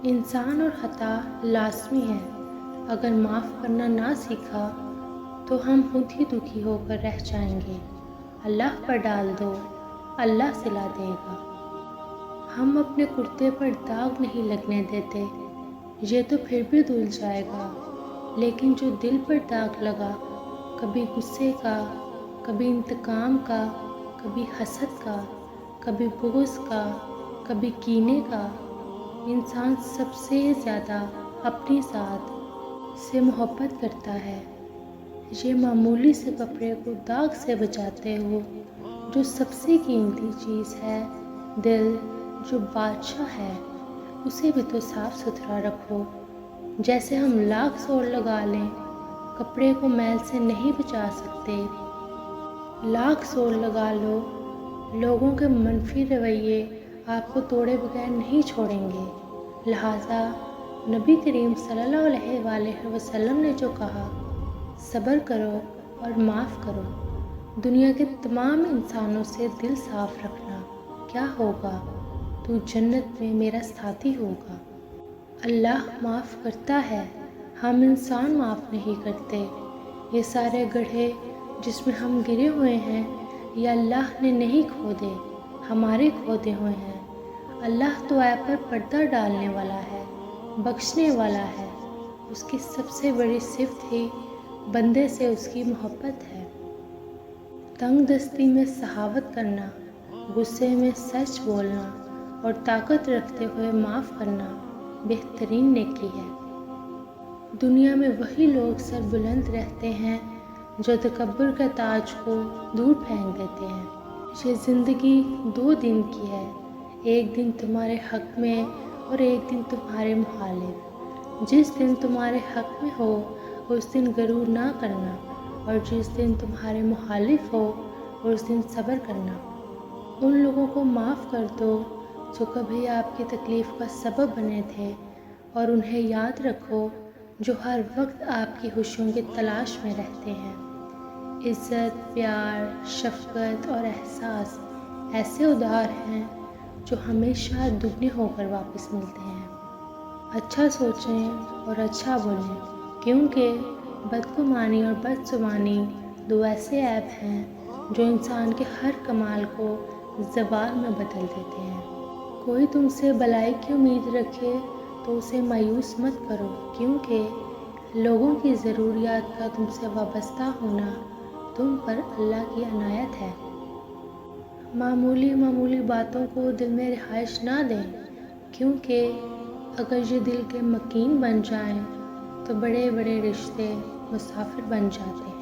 انسان اور خطا لازمی ہے۔ اگر معاف کرنا نہ سیکھا تو ہم خود ہی دکھی ہو کر رہ جائیں گے۔ اللہ پر ڈال دو، اللہ صلہ دے گا۔ ہم اپنے کرتے پر داغ نہیں لگنے دیتے، یہ تو پھر بھی دھل جائے گا، لیکن جو دل پر داغ لگا، کبھی غصے کا، کبھی انتقام کا، کبھی حسد کا، کبھی بغض کا، کبھی کینے کا، انسان سب سے زیادہ اپنی ذات سے محبت کرتا ہے۔ یہ معمولی سے کپڑے کو داغ سے بچاتے ہو، جو سب سے قیمتی چیز ہے، دل جو بادشاہ ہے، اسے بھی تو صاف ستھرا رکھو۔ جیسے ہم لاکھ زور لگا لیں، کپڑے کو میل سے نہیں بچا سکتے، لاکھ زور لگا لو، لوگوں کے منفی رویے آپ کو توڑے بغیر نہیں چھوڑیں گے۔ لہٰذا نبی کریم صلی اللہ علیہ وآلہ وسلم نے جو کہا، صبر کرو اور معاف کرو، دنیا کے تمام انسانوں سے دل صاف رکھنا، کیا ہوگا؟ تو جنت میں میرا ساتھی ہوگا۔ اللہ معاف کرتا ہے، ہم انسان معاف نہیں کرتے۔ یہ سارے گڑھے جس میں ہم گرے ہوئے ہیں، یہ اللہ نے نہیں کھودے، ہمارے کھودے ہوئے ہیں۔ اللہ تو عیب پر پردہ ڈالنے والا ہے، بخشنے والا ہے۔ اس کی سب سے بڑی صفت ہی بندے سے اس کی محبت ہے۔ تنگ دستی میں سخاوت کرنا، غصے میں سچ بولنا اور طاقت رکھتے ہوئے معاف کرنا بہترین نیکی ہے۔ دنیا میں وہی لوگ سر بلند رہتے ہیں جو تکبر کے تاج کو دور پھینک دیتے ہیں۔ یہ زندگی 2 دن کی ہے، ایک دن تمہارے حق میں اور ایک دن تمہارے مخالف۔ جس دن تمہارے حق میں ہو اس دن غرور نہ کرنا، اور جس دن تمہارے مخالف ہو اس دن صبر کرنا۔ ان لوگوں کو معاف کر دو جو کبھی آپ کی تکلیف کا سبب بنے تھے، اور انہیں یاد رکھو جو ہر وقت آپ کی خوشیوں کی تلاش میں رہتے ہیں۔ عزت، پیار، شفقت اور احساس ایسے ادھار ہیں جو ہمیشہ دگنے ہو کر واپس ملتے ہیں۔ اچھا سوچیں اور اچھا بولیں، کیونکہ بدگمانی اور بدزبانی 2 ایسے عیب ہیں جو انسان کے ہر کمال کو زوال میں بدل دیتے ہیں۔ کوئی تم سے بھلائی کی امید رکھے تو اسے مایوس مت کرو، کیونکہ لوگوں کی ضروریات کا تم سے وابستہ ہونا تم پر اللہ کی عنایت ہے۔ معمولی باتوں کو دل میں رہائش نہ دیں، کیونکہ اگر یہ دل کے مکین بن جائیں تو بڑے بڑے رشتے مسافر بن جاتے ہیں۔